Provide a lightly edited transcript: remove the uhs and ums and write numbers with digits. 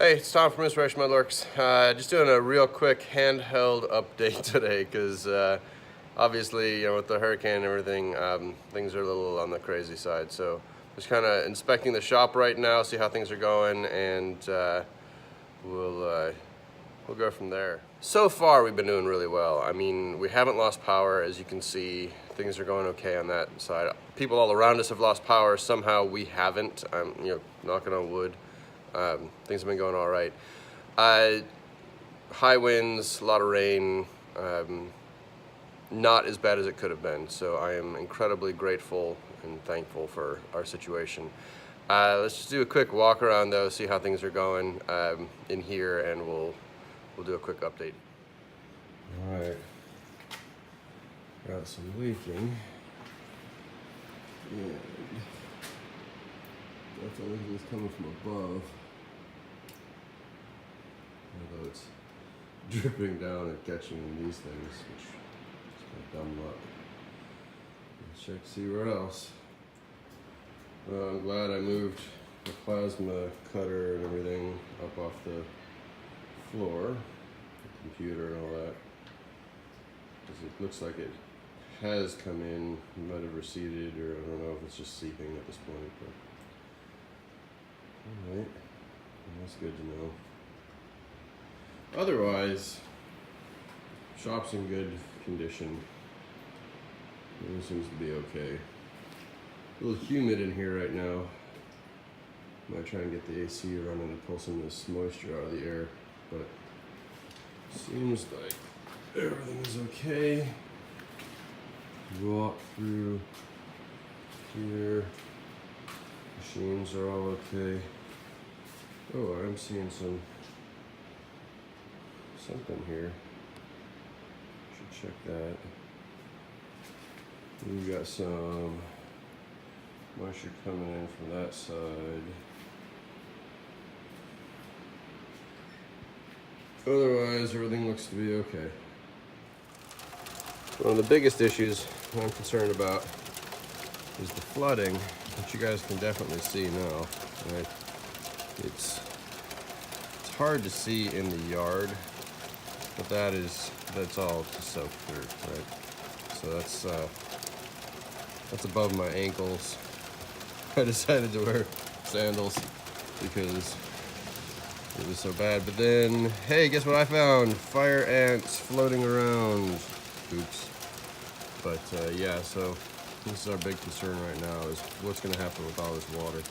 Hey, it's Tom from Inspiration Mudlarks. Just doing a real quick handheld update today because obviously, with the hurricane and everything, things are a little on the crazy side. So just kind of inspecting the shop right now, see how things are going, and we'll go from there. So far, we've been doing really well. I mean, we haven't lost power, as you can see. Things are going okay on that side. People all around us have lost power. Somehow we haven't. I'm, knocking on wood. Things have been going all right. High winds, a lot of rain, not as bad as it could have been. So I am incredibly grateful and thankful for our situation. Let's just do a quick walk around though, see how things are going in here, and we'll do a quick update. All right, got some leaking. And definitely it's coming from above. Although it's dripping down and catching in these things, which is kind of dumb luck. Let's check to see where else. I'm glad I moved the plasma cutter and everything up off the floor, the computer and all that. Because it looks like it has come in, it might have receded, or I don't know if it's just seeping at this point. But alright, that's good to know. Otherwise, shop's in good condition. Everything seems to be okay. A little humid in here right now. Might try and get the AC running and pull some of this moisture out of the air, but seems like everything is okay. Walk through here. Machines are all okay. Oh, I'm seeing something here. Should check that. We've got some moisture coming in from that side. Otherwise, everything looks to be okay. One of the biggest issues I'm concerned about is the flooding, which you guys can definitely see now. Right? It's hard to see in the yard, but that's all just soaked through, right? So that's above my ankles. I decided to wear sandals because it was so bad. But then, hey, guess what I found? Fire ants floating around. Oops. But yeah, so this is our big concern right now, is what's going to happen with all this water.